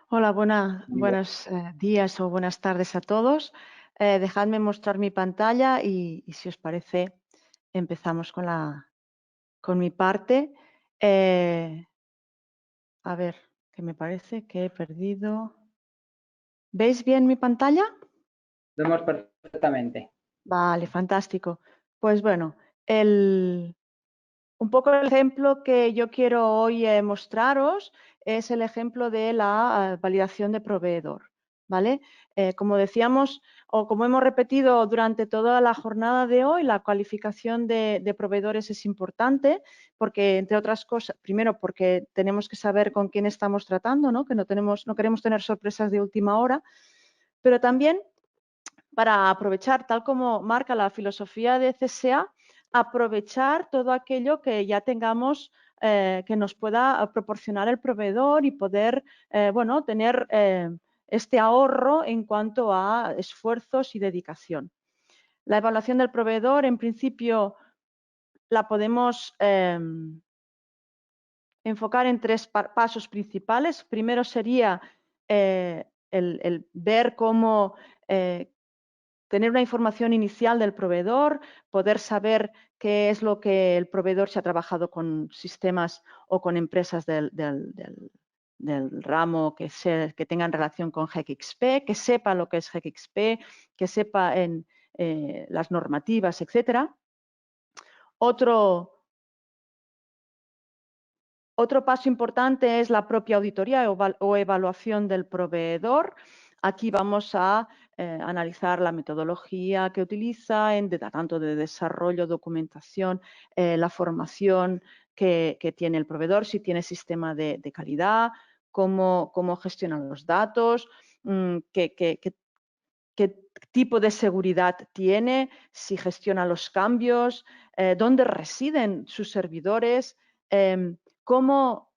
Hola, Digo, buenos días o buenas tardes a todos. Dejadme mostrar mi pantalla y si os parece, empezamos con mi parte. Eh, a ver, que me parece que he perdido. ¿Veis bien mi pantalla? vemos perfectamente. Vale, fantástico. Pues bueno, un poco el ejemplo que yo quiero hoy mostraros es el ejemplo de la validación de proveedor, ¿vale? Como decíamos o como hemos repetido durante toda la jornada de hoy, la cualificación de proveedores es importante porque, entre otras cosas, primero porque tenemos que saber con quién estamos tratando, ¿no? Que no queremos tener sorpresas de última hora, pero también para aprovechar, tal como marca la filosofía de CSA, aprovechar todo aquello que ya tengamos que nos pueda proporcionar el proveedor y poder, bueno, tener este ahorro en cuanto a esfuerzos y dedicación. La evaluación del proveedor, en principio, la podemos enfocar en tres pasos principales. Primero sería el ver cómo tener una información inicial del proveedor, poder saber qué es lo que el proveedor se ha trabajado con sistemas o con empresas del ramo que tengan relación con GXP, que sepa lo que es GXP, que sepa en las normativas, etcétera. Otro paso importante es la propia auditoría o evaluación del proveedor. Aquí vamos a analizar la metodología que utiliza, tanto de desarrollo, documentación, la formación que tiene el proveedor, si tiene sistema de calidad, cómo gestiona los datos, qué tipo de seguridad tiene, si gestiona los cambios, dónde residen sus servidores, cómo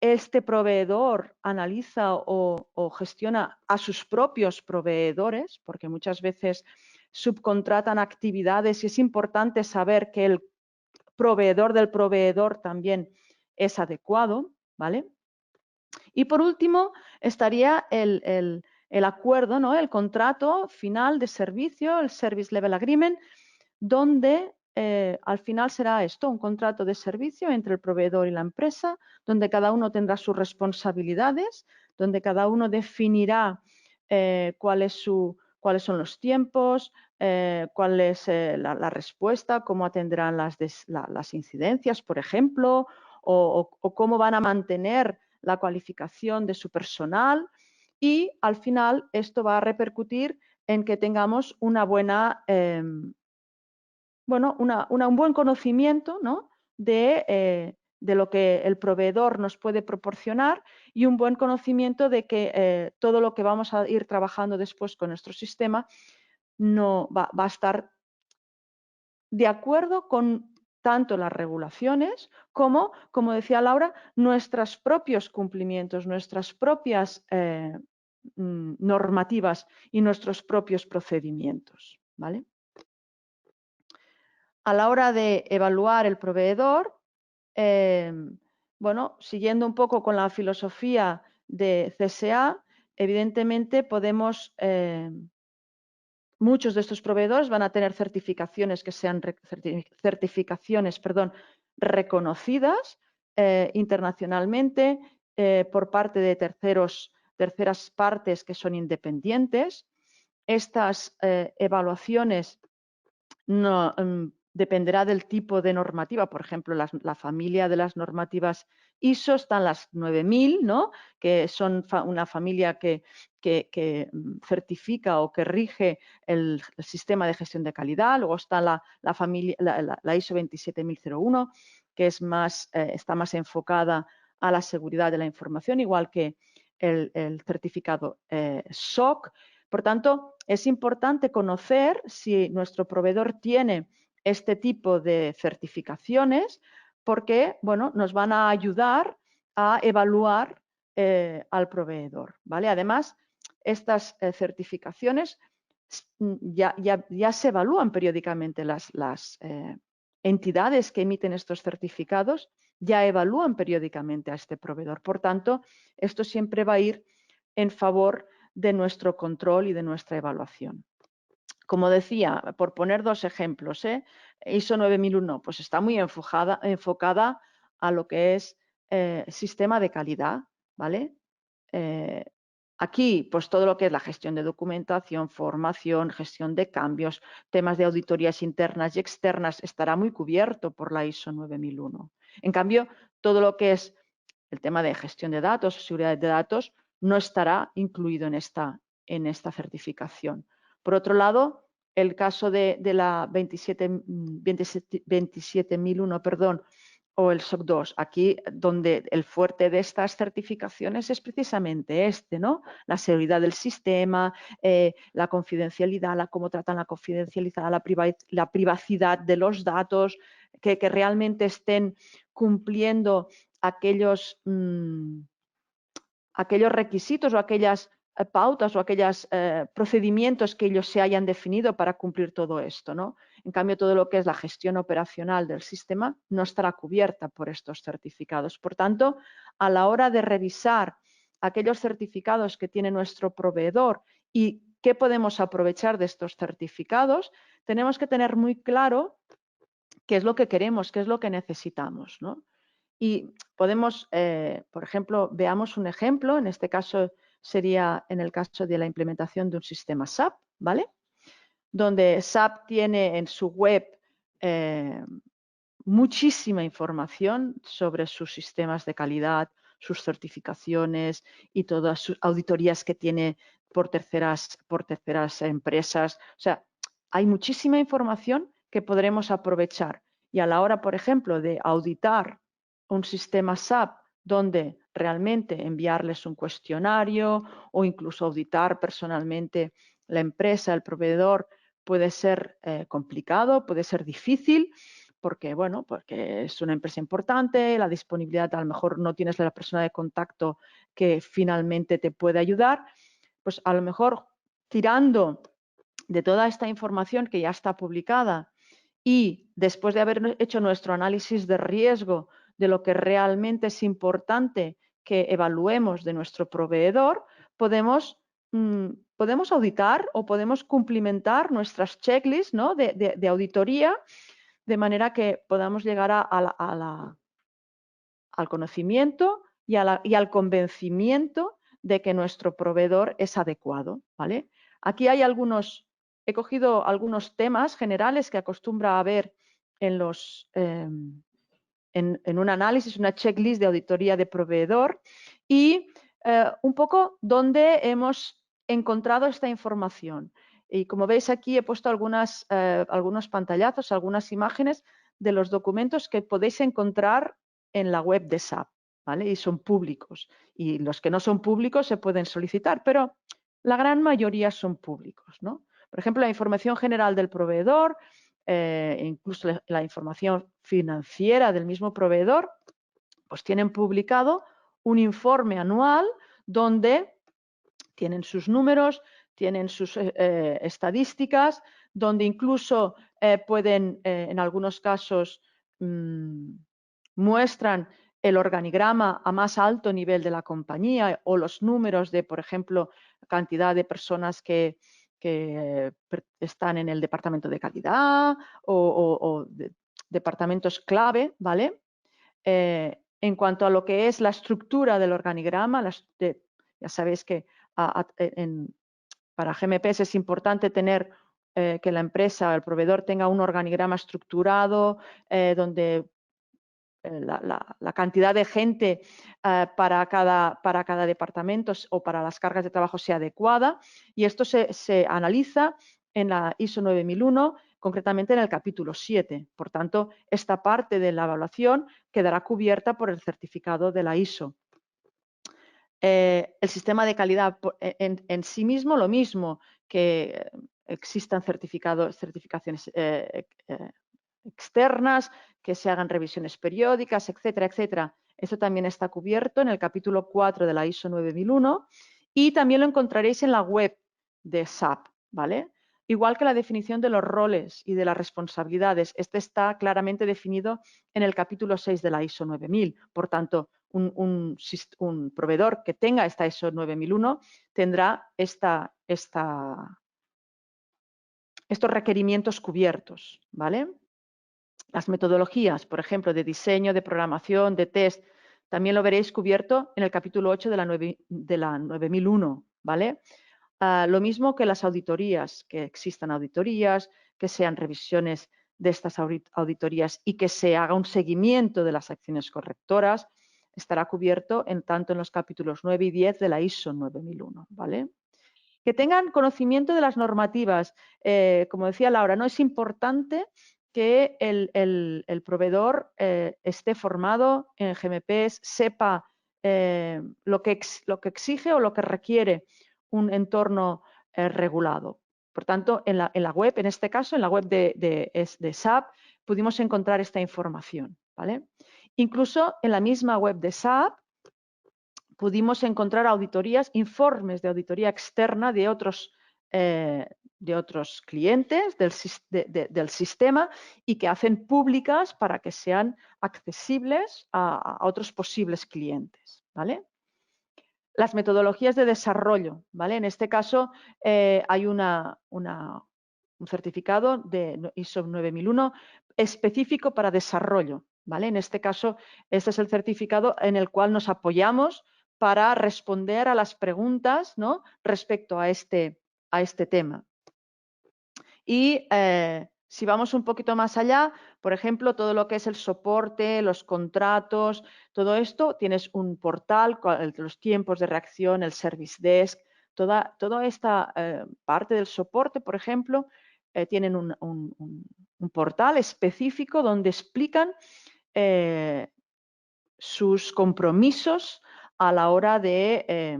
este proveedor analiza o gestiona a sus propios proveedores, porque muchas veces subcontratan actividades y es importante saber que el proveedor del proveedor también es adecuado, ¿vale? Y por último estaría el acuerdo, ¿no? El contrato final de servicio, el Service Level Agreement, donde al final será esto, un contrato de servicio entre el proveedor y la empresa, donde cada uno tendrá sus responsabilidades, donde cada uno definirá cuáles son los tiempos, cuál es la respuesta, cómo atenderán las incidencias, por ejemplo, o cómo van a mantener la cualificación de su personal y al final esto va a repercutir en que tengamos una buena, bueno, un buen conocimiento, ¿no? de lo que el proveedor nos puede proporcionar y un buen conocimiento de que todo lo que vamos a ir trabajando después con nuestro sistema no va a estar de acuerdo con tanto las regulaciones como decía Laura, nuestros propios cumplimientos, nuestras propias normativas y nuestros propios procedimientos, ¿vale? A la hora de evaluar el proveedor, bueno, siguiendo un poco con la filosofía de CSA, evidentemente muchos de estos proveedores van a tener certificaciones que sean reconocidas internacionalmente por parte de terceras partes que son independientes. Estas evaluaciones no, dependerá del tipo de normativa. Por ejemplo, la familia de las normativas ISO están las 9000, ¿no? Que son una familia que certifica o que rige el sistema de gestión de calidad. Luego está la ISO 27001, que es está más enfocada a la seguridad de la información, igual que el certificado SOC. Por tanto, es importante conocer si nuestro proveedor tiene este tipo de certificaciones porque, bueno, nos van a ayudar a evaluar al proveedor, ¿vale? Además, estas certificaciones ya se evalúan periódicamente las entidades que emiten estos certificados ya evalúan periódicamente a este proveedor. Por tanto, esto siempre va a ir en favor de nuestro control y de nuestra evaluación. Como decía, por poner dos ejemplos, ISO 9001 pues está muy enfocada a lo que es sistema de calidad, ¿vale? Aquí, pues todo lo que es la gestión de documentación, formación, gestión de cambios, temas de auditorías internas y externas estará muy cubierto por la ISO 9001. En cambio, todo lo que es el tema de gestión de datos, seguridad de datos, no estará incluido en esta certificación. Por otro lado, el caso de la 27001, perdón, o el SOC 2, aquí donde el fuerte de estas certificaciones es precisamente ¿no? La seguridad del sistema, la confidencialidad, cómo tratan la confidencialidad, la privacidad de los datos, que realmente estén cumpliendo aquellos requisitos o aquellas pautas o aquellos procedimientos que ellos se hayan definido para cumplir todo esto, ¿no? En cambio, todo lo que es la gestión operacional del sistema no estará cubierta por estos certificados. Por tanto, a la hora de revisar aquellos certificados que tiene nuestro proveedor y qué podemos aprovechar de estos certificados, tenemos que tener muy claro qué es lo que queremos, qué es lo que necesitamos, ¿no? Y podemos, por ejemplo, veamos un ejemplo, en este caso sería en el caso de la implementación de un sistema SAP, ¿vale? Donde SAP tiene en su web muchísima información sobre sus sistemas de calidad, sus certificaciones y todas sus auditorías que tiene por terceras empresas. O sea, hay muchísima información que podremos aprovechar. Y a la hora, por ejemplo, de auditar un sistema SAP donde realmente enviarles un cuestionario o incluso auditar personalmente la empresa, el proveedor, puede ser complicado, puede ser difícil, porque, bueno, porque es una empresa importante, la disponibilidad, a lo mejor no tienes la persona de contacto que finalmente te puede ayudar, pues a lo mejor tirando de toda esta información que ya está publicada y después de haber hecho nuestro análisis de riesgo de lo que realmente es importante que evaluemos de nuestro proveedor, podemos auditar o podemos cumplimentar nuestras checklists, ¿no? de auditoría, de manera que podamos llegar al conocimiento y al convencimiento de que nuestro proveedor es adecuado, ¿vale? Aquí hay he cogido algunos temas generales que acostumbra a haber en un análisis, una checklist de auditoría de proveedor y un poco dónde hemos encontrado esta información. Y como veis aquí he puesto algunos pantallazos, algunas imágenes de los documentos que podéis encontrar en la web de SAP, ¿vale? Y son públicos. Y los que no son públicos se pueden solicitar, pero la gran mayoría son públicos, ¿no? Por ejemplo, la información general del proveedor, incluso la información financiera del mismo proveedor, pues tienen publicado un informe anual donde tienen sus números, tienen sus estadísticas, donde incluso pueden, en algunos casos, muestran el organigrama a más alto nivel de la compañía o los números de, por ejemplo, cantidad de personas que están en el departamento de calidad o departamentos clave, ¿vale? En cuanto a lo que es la estructura del organigrama, ya sabéis que para GMPs es importante tener que la empresa, el proveedor tenga un organigrama estructurado donde la cantidad de gente para cada departamento o para las cargas de trabajo sea adecuada, y esto se analiza en la ISO 9001, concretamente en el capítulo 7. Por tanto, esta parte de la evaluación quedará cubierta por el certificado de la ISO. El sistema de calidad en sí mismo, lo mismo, que existan certificaciones externas, que se hagan revisiones periódicas, etcétera, etcétera. Esto también está cubierto en el capítulo 4 de la ISO 9001 y también lo encontraréis en la web de SAP, ¿vale? Igual que la definición de los roles y de las responsabilidades. Este está claramente definido en el capítulo 6 de la ISO 9000. Por tanto, un proveedor que tenga esta ISO 9001 tendrá estos requerimientos cubiertos, ¿vale? Las metodologías, por ejemplo, de diseño, de programación, de test, también lo veréis cubierto en el capítulo 8 de la 9001, ¿vale? Lo mismo que las auditorías, que existan auditorías, que sean revisiones de estas auditorías y que se haga un seguimiento de las acciones correctoras, estará cubierto tanto en los capítulos 9 y 10 de la ISO 9001, ¿vale? Que tengan conocimiento de las normativas. Como decía Laura, no es importante que el proveedor esté formado en GMPs, sepa lo que exige o lo que requiere un entorno regulado. Por tanto, en la web, en este caso, en la web de SAP, pudimos encontrar esta información, ¿vale? Incluso en la misma web de SAP pudimos encontrar auditorías, informes de auditoría externa de otros clientes del sistema y que hacen públicas para que sean accesibles a otros posibles clientes, ¿vale? Las metodologías de desarrollo, ¿vale? En este caso hay un certificado de ISO 9001 específico para desarrollo, ¿vale? En este caso, este es el certificado en el cual nos apoyamos para responder a las preguntas, ¿no?, respecto a este tema. Y si vamos un poquito más allá, por ejemplo, todo lo que es el soporte, los contratos, todo esto, tienes un portal, los tiempos de reacción, el service desk, toda esta parte del soporte, por ejemplo, tienen un portal específico donde explican sus compromisos a la hora de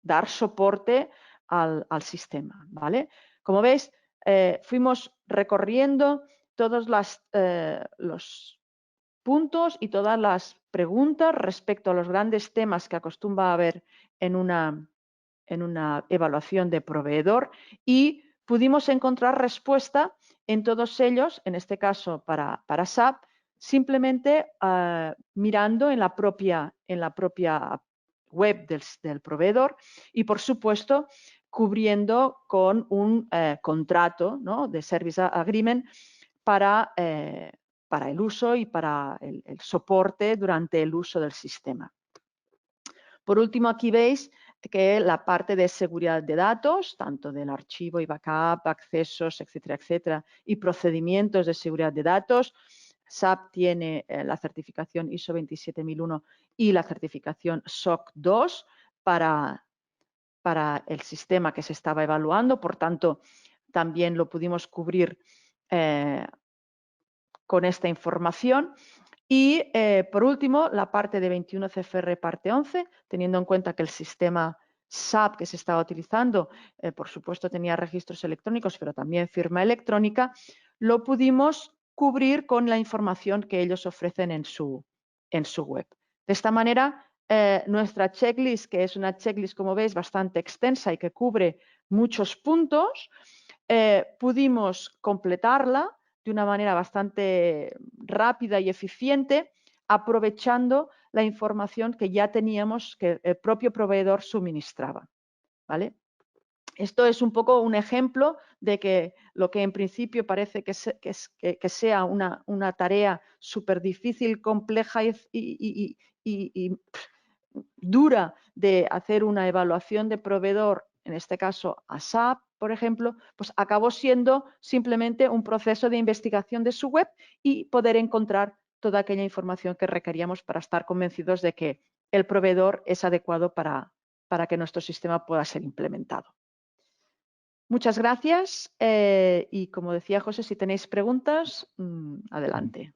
dar soporte al sistema, ¿vale? Como veis, fuimos recorriendo todos los puntos y todas las preguntas respecto a los grandes temas que acostumbra haber en una evaluación de proveedor y pudimos encontrar respuesta en todos ellos, en este caso para SAP, simplemente mirando en la propia web del proveedor y, por supuesto, cubriendo con un contrato, ¿no?, de Service Agreement para el uso y para el soporte durante el uso del sistema. Por último, aquí veis que la parte de seguridad de datos, tanto del archivo y backup, accesos, etcétera, etcétera, y procedimientos de seguridad de datos, SAP tiene la certificación ISO 27001 y la certificación SOC 2 para el sistema que se estaba evaluando. Por tanto, también lo pudimos cubrir con esta información. Y, por último, la parte de 21 CFR parte 11, teniendo en cuenta que el sistema SAP que se estaba utilizando, por supuesto, tenía registros electrónicos, pero también firma electrónica, lo pudimos cubrir con la información que ellos ofrecen en su web. De esta manera, nuestra checklist, que es una checklist, como veis, bastante extensa y que cubre muchos puntos, pudimos completarla de una manera bastante rápida y eficiente, aprovechando la información que ya teníamos, que el propio proveedor suministraba, ¿vale? Esto es un poco un ejemplo de que lo que en principio parece que sea una tarea súper difícil, compleja y dura de hacer una evaluación de proveedor, en este caso a SAP, por ejemplo, pues acabó siendo simplemente un proceso de investigación de su web y poder encontrar toda aquella información que requeríamos para estar convencidos de que el proveedor es adecuado para que nuestro sistema pueda ser implementado. Muchas gracias y, como decía José, si tenéis preguntas, adelante.